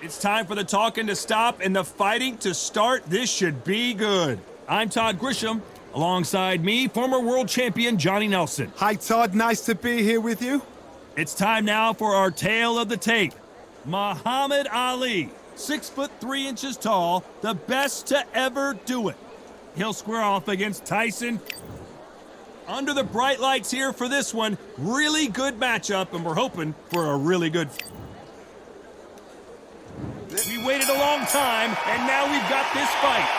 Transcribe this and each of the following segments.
It's time for the talking to stop and the fighting to start. This should be good. I'm Todd Grisham. Alongside me, former world champion Johnny Nelson. Hi, Todd. Nice to be here with you. It's time now for our tale of the tape. Muhammad Ali, 6'3" tall, the best to ever do it. He'll square off against Tyson. Under the bright lights here for this one, really good matchup, and we're hoping for a really good. We waited a long time, and now we've got this fight.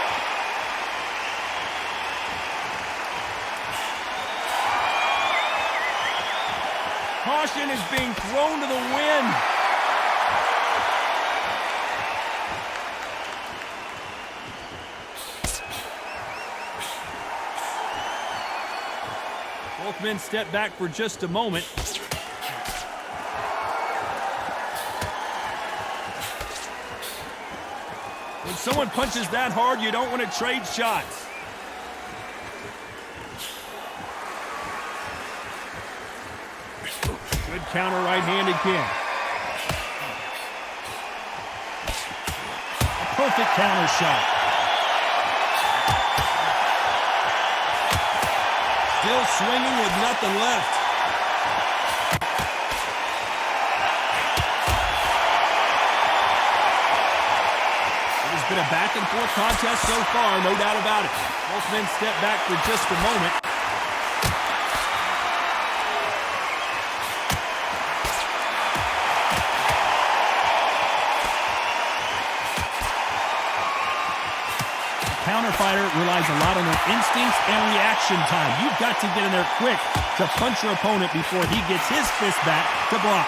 Caution is being thrown to the wind. Both men step back for just a moment. When someone punches that hard, you don't want to trade shots. Good counter right-handed kick. A perfect counter shot. Still swinging with nothing left. It has been a back-and-forth contest so far, no doubt about it. Both men step back for just a moment. Counterfighter relies a lot on their instincts and reaction time. You've got to get in there quick to punch your opponent before he gets his fist back to block.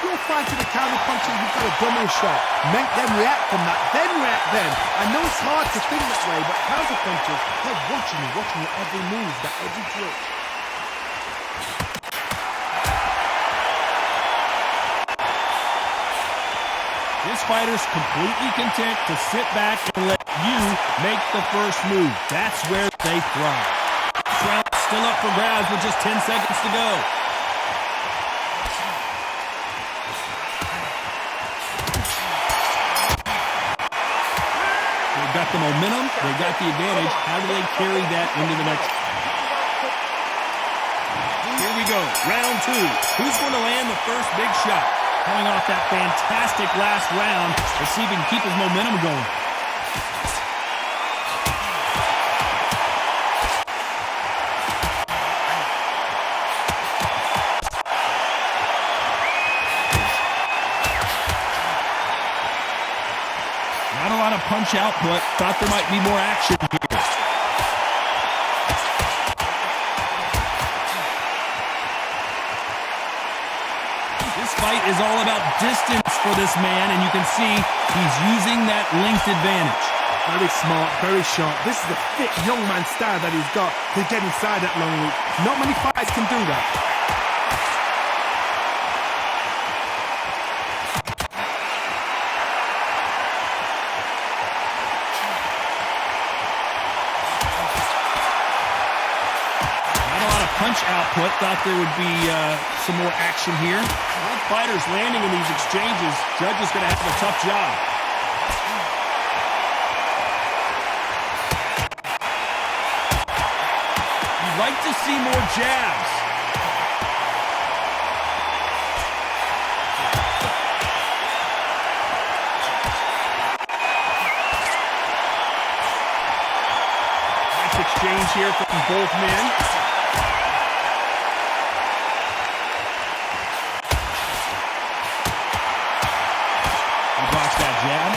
You're fighting a counter puncher, you've got a double shot. Make them react from that, then react then. I know it's hard to think that way, but counter punchers, they're watching your every move, that every twitch. This fighter's completely content to sit back and let you make the first move. That's where they thrive. This round still up for grabs with just 10 seconds to go. They've got the momentum, they've got the advantage. How do they carry that into the next? Here we go, round two. Who's going to land the first big shot? Coming off that fantastic last round, let's see if he can keep his momentum going. Not a lot of punch output. Thought there might be more action here. This fight is all about distance for this man, and you can see he's using that length advantage. Very smart, very sharp. This is a fit young man style that he's got to get inside that long loop. Not many fighters can do that. Punch output. Thought there would be some more action here. Both fighters landing in these exchanges. Judge is going to have a tough job. You'd like to see more jabs. Nice exchange here from both men. Blocks that jab.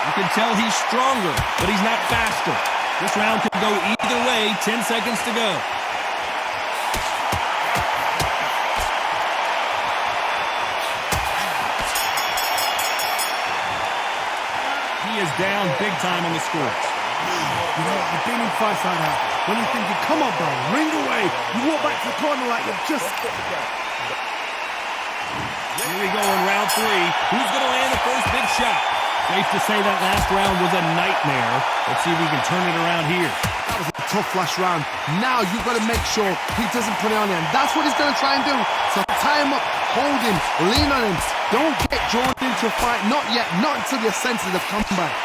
You can tell he's stronger, but he's not faster. This round could go either way. 10 seconds to go. He is down big time on the scores. You know, you've been in fights like that. When you're thinking, come on, bro, ring away. You walk back to the corner like you've just... Here we go in round three. Who's going to land the first big shot? Safe to say that last round was a nightmare. Let's see if we can turn it around here. That was a tough last round. Now you've got to make sure he doesn't put it on him. That's what he's going to try and do. So tie him up, hold him, lean on him. Don't get drawn into a fight. Not yet. Not until your senses have come back.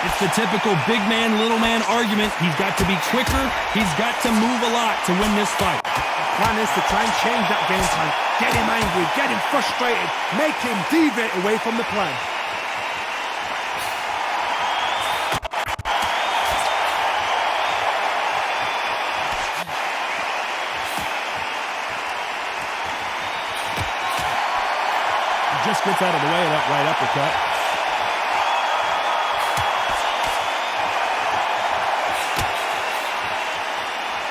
It's the typical big man, little man argument. He's got to be quicker. He's got to move a lot to win this fight. The plan is to try and change that game plan. Get him angry, get him frustrated, make him deviate away from the plan. He just gets out of the way of that right uppercut.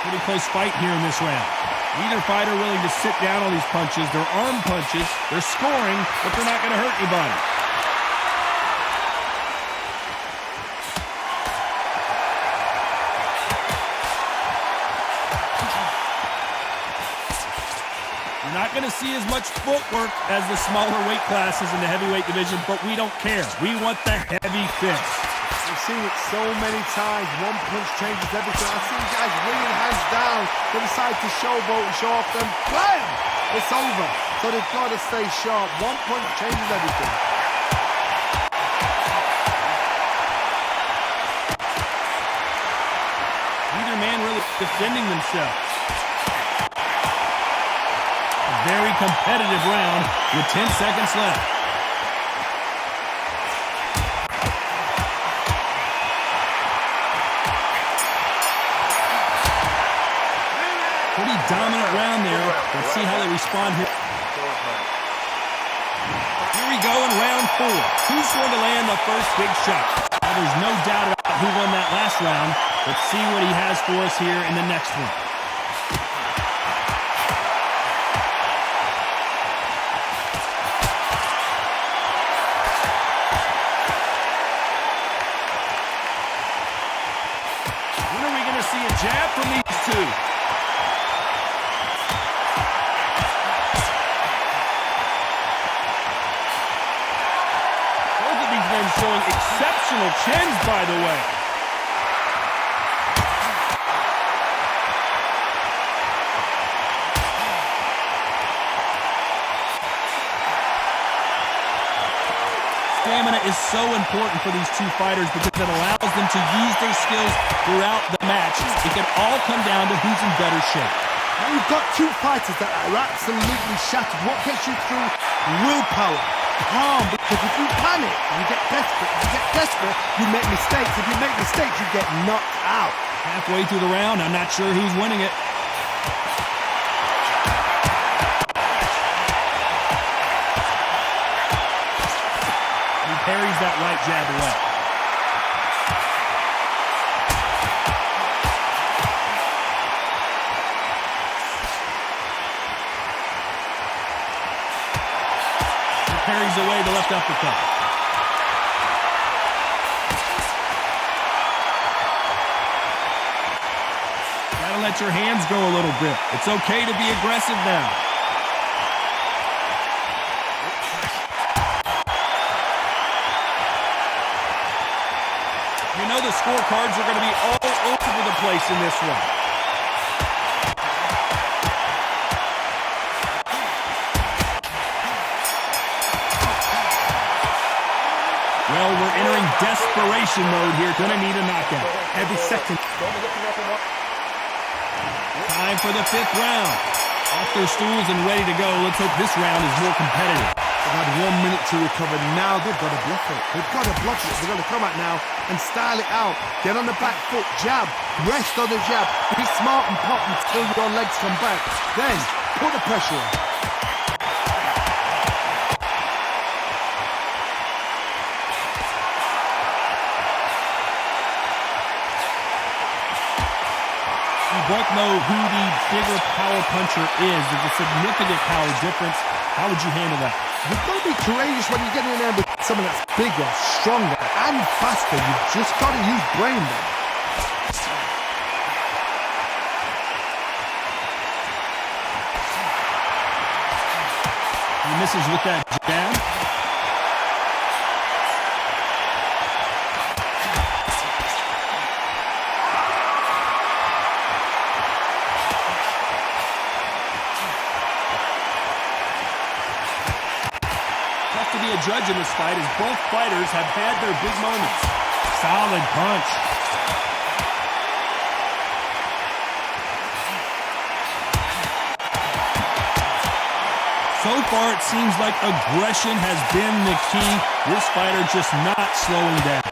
Pretty close fight here in this round. Neither fighter willing to sit down on these punches. They're arm punches. They're scoring, but they're not going to hurt anybody. You're not going to see as much footwork as the smaller weight classes in the heavyweight division, but we don't care. We want the heavy fist. We've seen it so many times. One punch changes everything. I've seen guys wringing hands down. They decide to showboat and show off them. Bam! It's over. So they've got to stay sharp. One punch changes everything. Neither man really defending themselves. A very competitive round with 10 seconds left. Pretty dominant round there. Let's see how they respond here. Here we go in round 4. Who's going to land the first big shot? Well, there's no doubt about who won that last round. Let's see what he has for us here in the next one. When are we going to see a jab from these two? Showing exceptional chins, by the way. Stamina is so important for these two fighters because it allows them to use their skills throughout the match. It can all come down to who's in better shape. Now you've got two fighters that are absolutely shattered. What gets you through? Willpower. Calm, because if you panic, you get desperate. If you get desperate, you make mistakes. If you make mistakes, you get knocked out. Halfway through the round, I'm not sure who's winning it. He parries that right jab away. Parries away the left uppercut. Gotta let your hands go a little bit. It's okay to be aggressive now. You know the scorecards are going to be all over the place in this one. Well, we're entering desperation mode here. Gonna need a knockout. Every second. Time for the 5th round. Off their stools and ready to go. Let's hope this round is more competitive. They've had 1 minute to recover. Now they've got to bluff it. They've got to bluff it. They've got to come out now and style it out. Get on the back foot. Jab. Rest on the jab. Be smart and pop until your legs come back. Then put the pressure on. We both know who the bigger power puncher is. There's a significant power difference. How would you handle that? You've got to be courageous when you get in there with someone that's bigger, stronger, and faster. You've just got to use brain there. He misses with that jab. have to be a judge in this fight as both fighters have had their big moments. Solid punch. So far, it seems like aggression has been the key. This fighter just not slowing down.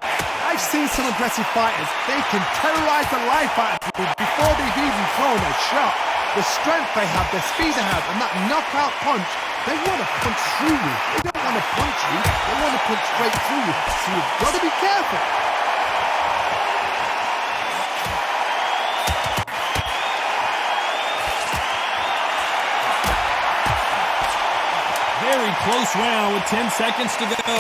I've seen some aggressive fighters. They can terrorize the life out of you before they've even thrown a shot. The strength they have, the speed they have, and that knockout punch, they want to punch through you. They don't want to punch you. They want to punch straight through you. So you've got to be careful. Very close round with 10 seconds to go.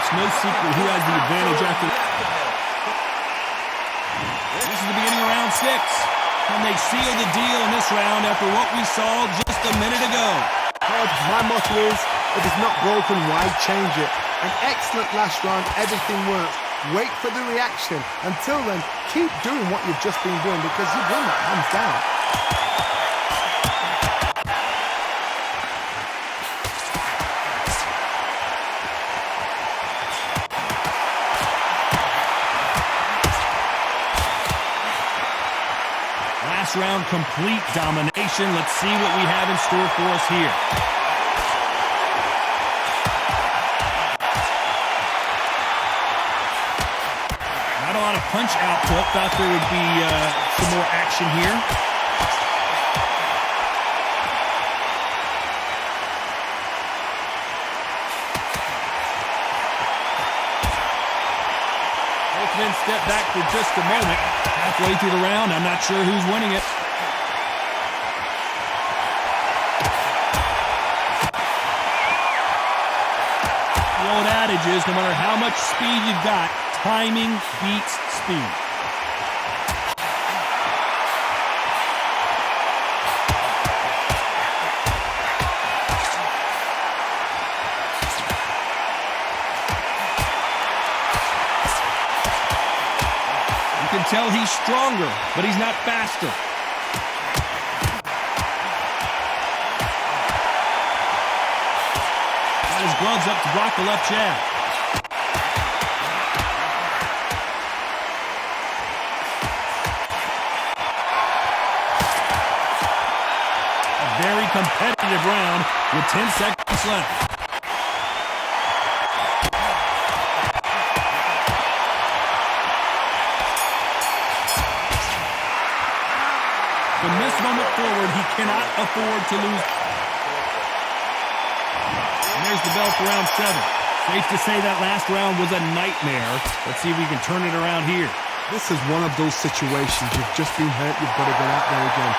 It's no secret who has the advantage after. This is the beginning of round 6. Can they seal the deal in this round after what we saw just a minute ago? My motto is, if it's not broken, why change it? An excellent last round, everything works. Wait for the reaction. Until then, keep doing what you've just been doing because you've won that hands down. Last round, complete domination. Let's see what we have in store for us here. Not a lot of punch output. Thought there would be some more action here. Both men step back for just a moment. Halfway through the round, I'm not sure who's winning it. The old adage is, no matter how much speed you've got, timing beats speed. You can tell he's stronger, but he's not faster. Got his gloves up to block the left jab. Very competitive round with 10 seconds left. From this moment forward, he cannot afford to lose. And there's the bell for round 7. Safe to say that last round was a nightmare. Let's see if we can turn it around here. This is one of those situations. You've just been hurt. You've got to get out there again.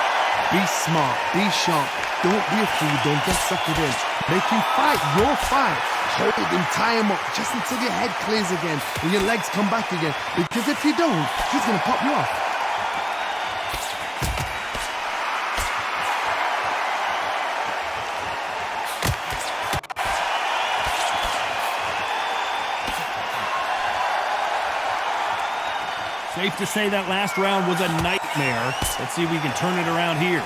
Be smart. Be sharp. Don't be a fool. Don't get suckered in. Make him fight your fight. Hold him. Tie him up just until your head clears again and your legs come back again. Because if you don't, he's going to pop you off. Safe to say that last round was a nightmare. Let's see if we can turn it around here.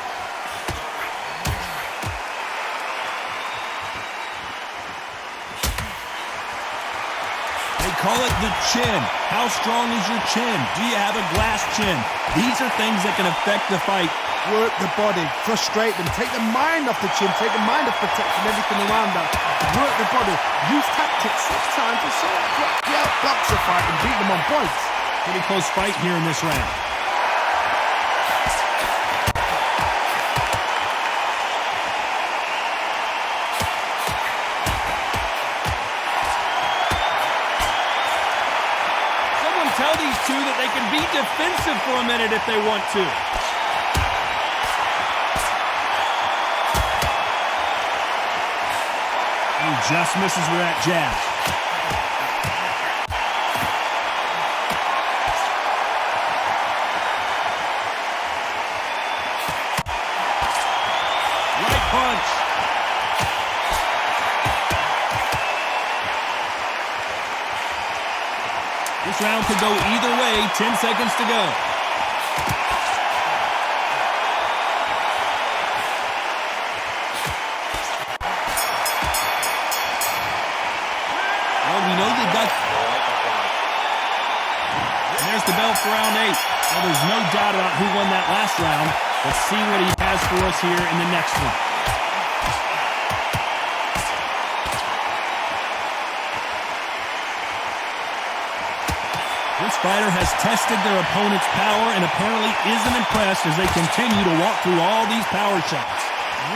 They call it the chin. How strong is your chin? Do you have a glass chin? These are things that can affect the fight. Work the body, frustrate them, take the mind off the chin, take the mind off protecting everything around that. Work the body, use tactics sometimes to sort of outbox a fight and beat them on points. Pretty close fight here in this round. Someone tell these two that they can be defensive for a minute if they want to. He just misses with that jab. Punch. This This round could go either way. 10 seconds to go. Well, we know they've got... And there's the bell for round 8. Well, there's no doubt about who won that last round. Let's see what he has for us here in the next one. This fighter has tested their opponent's power and apparently isn't impressed as they continue to walk through all these power shots.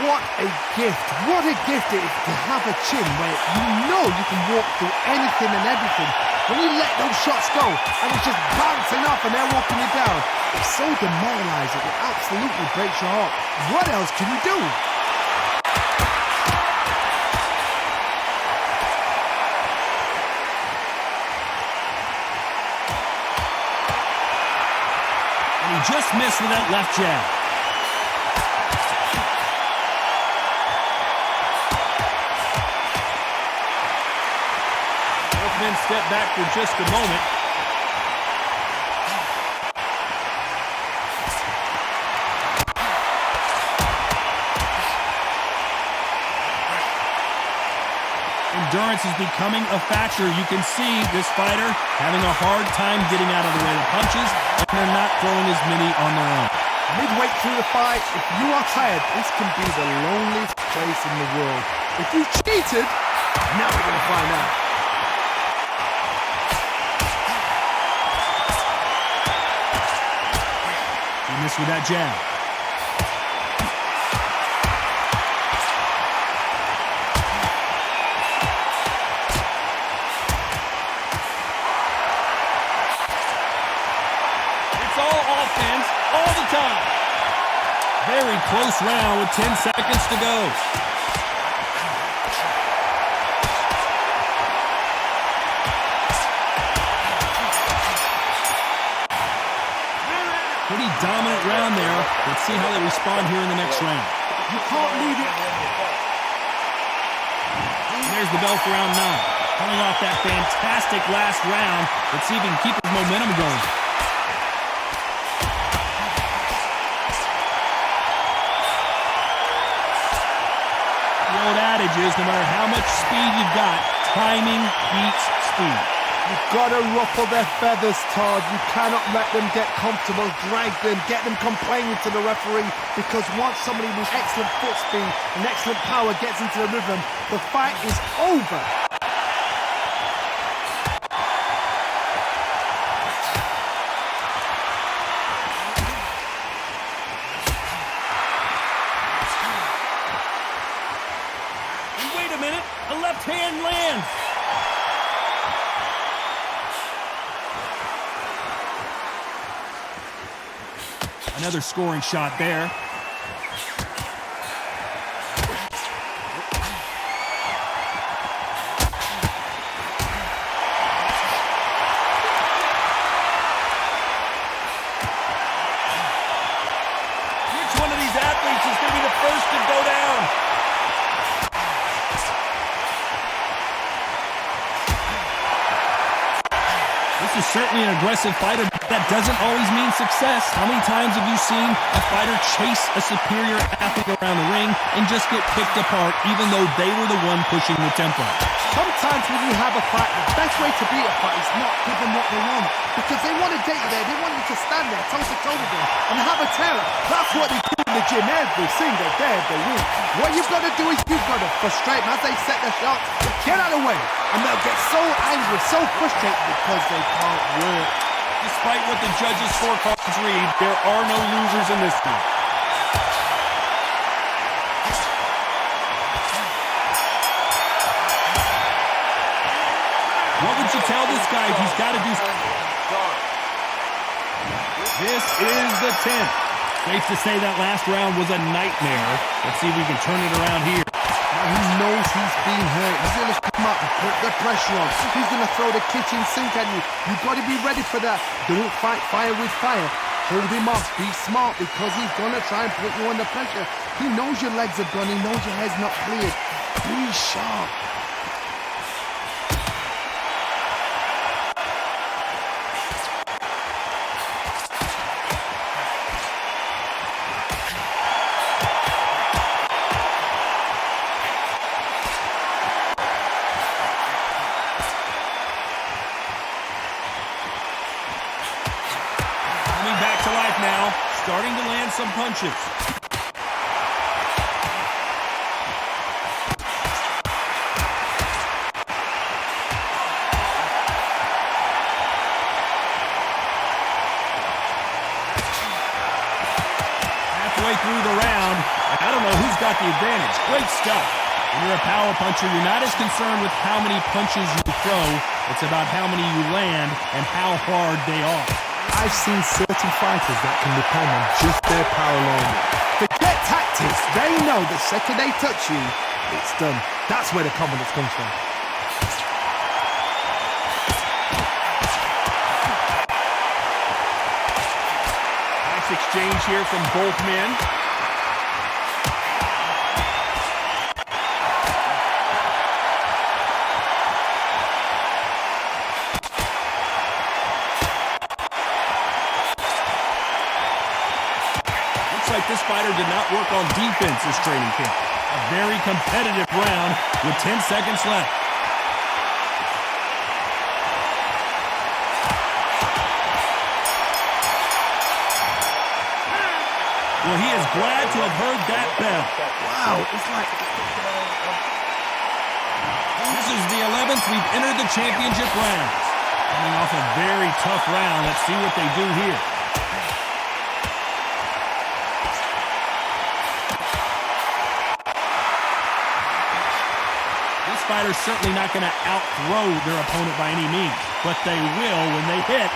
What a gift. What a gift it is to have a chin where you know you can walk through anything and everything. When you let those shots go and it's just bouncing off and they're walking you down, it's so demoralizing. It absolutely breaks your heart. What else can you do? He just missed with that left jab. Both men step back for just a moment. Endurance is becoming a factor. You can see this fighter having a hard time getting out of the way of punches, and they're not throwing as many on their own. Midway through the fight, if you are tired, this can be the loneliest place in the world. If you cheated, now we're going to find out. He missed with that jab. All the time. Very close round with 10 seconds to go. Pretty dominant round there. Let's see how they respond here in the next round. You can't lead it. And there's the bell for round 9. Coming off that fantastic last round. Let's see if he can keep his momentum going. Old adage is no matter how much speed you've got, timing beats speed. You've got to ruffle their feathers, Todd. You cannot let them get comfortable, drag them, get them complaining to the referee, because once somebody with excellent foot speed and excellent power gets into the rhythm, the fight is over. A left hand lands. Another scoring shot there. Which one of these athletes is going to be the first to go down? This is certainly an aggressive fighter, but that doesn't always mean success. How many times have you seen a fighter chase a superior athlete around the ring and just get picked apart, even though they were the one pushing the tempo? Sometimes when you have a fight, the best way to beat a fight is not give them what they want, because they want to get you there. They want you to stand there toe-to-toe with them and have a terror. That's what they do in the gym every single day of the week. What you've got to do is you've got to frustrate them as they set their shots. Get out of the way, and they'll get so angry, so frustrated because they can't work. Despite what the judges' scorecards read, there are no losers in this one. What would you tell this guy if he's got to do something? This is the 10th. Safe to say that last round was a nightmare. Let's see if we can turn it around here. Now he knows he's been hurt. He's going to come up and put the pressure on. He's going to throw the kitchen sink at you. You've got to be ready for that. Don't fight fire with fire. Hold him off. Be smart, because he's going to try and put you under pressure. He knows your legs are gone. He knows your head's not cleared. Be sharp. to life now, starting to land some punches. Halfway through the round, I don't know who's got the advantage. Great stuff. When you're a power puncher, you're not as concerned with how many punches you throw. It's about how many you land and how hard they are. I've seen certain fighters that can depend on just their power alone. Forget tactics. They know the second they touch you, it's done. That's where the confidence comes from. Nice exchange here from both men. Like this fighter did not work on defense this training camp. A very competitive round with 10 seconds left. Well, he is glad to have heard that bell. Wow, it's like... This is the 11th we've entered the championship rounds. Coming off a very tough round, let's see what they do here. Fighters certainly not going to out-throw their opponent by any means, but they will, when they hit,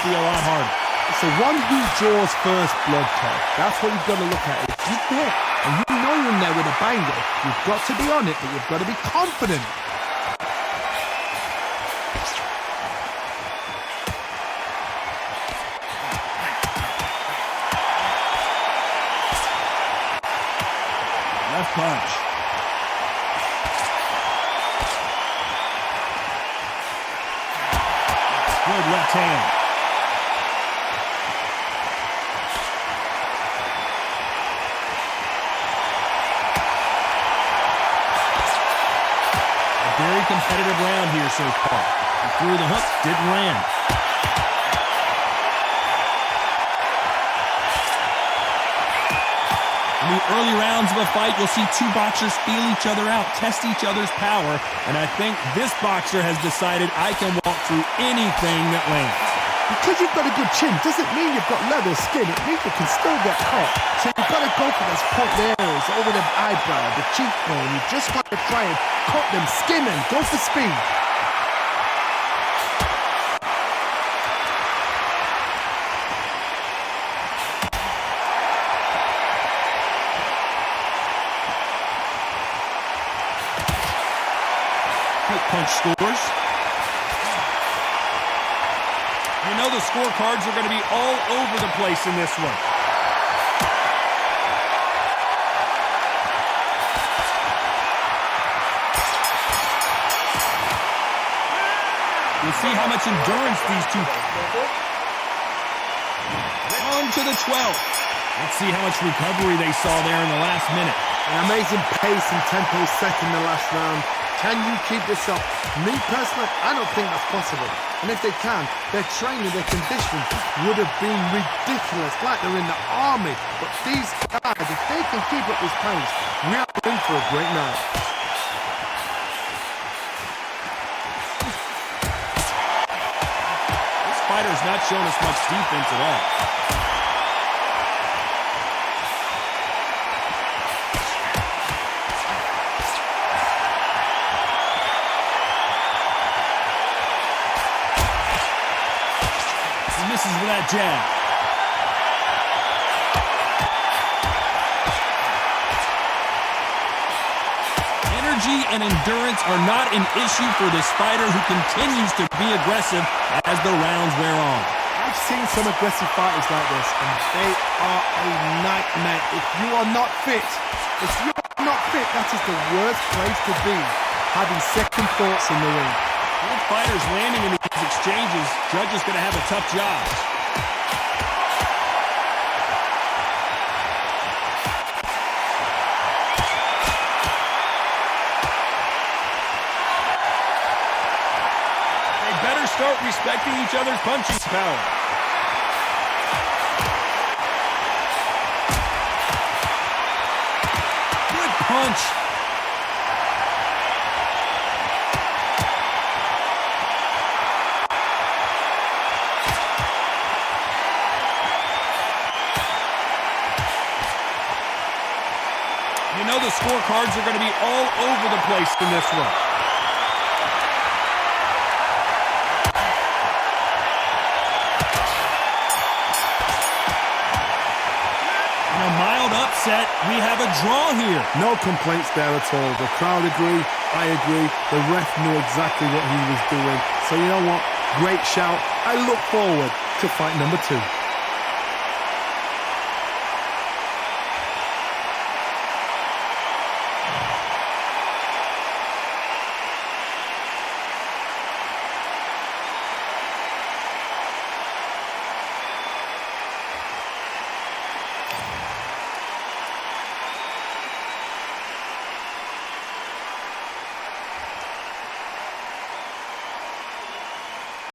be a lot harder. So one who draws first blood, Ted. That's what you've got to look at. If you hit and you know you're in there with a banger, you've got to be on it, but you've got to be confident. Left punch. Good left hand. A very competitive round here so far. He threw the hook, didn't land. In the early rounds of a fight, you'll see two boxers feel each other out, test each other's power, and I think this boxer has decided I can walk through anything that lands. Because you've got a good chin doesn't mean you've got leather skin. It means you can still get caught. So you've got to go for those point areas, over the eyebrow, the cheekbone. You've just got to try and cut them, skim them, go for speed. Punch scores. You know the scorecards are going to be all over the place in this one. You'll see how much endurance these two. On to the 12th. Let's see how much recovery they saw there in the last minute. An amazing pace and tempo set in the last round. Can you keep this up? Me personally, I don't think that's possible. And if they can, their training, their conditioning would have been ridiculous, like they're in the army. But these guys, if they can keep up this pace, we are in for a great night. This fighter's not shown us much defense at all. Misses with that jab. Energy and endurance are not an issue for this fighter who continues to be aggressive as the rounds wear on. I've seen some aggressive fighters like this, and they are a nightmare. If you are not fit, that is the worst place to be, having second thoughts in the ring. Both fighters landing in these exchanges, Judge is going to have a tough job. They better start respecting each other's punching power. punch. You know the scorecards are going to be all over the place in this one. In a mild upset, we have a draw here. No complaints there at all. The crowd agree, I agree. The ref knew exactly what he was doing. So you know what? Great shout. I look forward to fight number 2.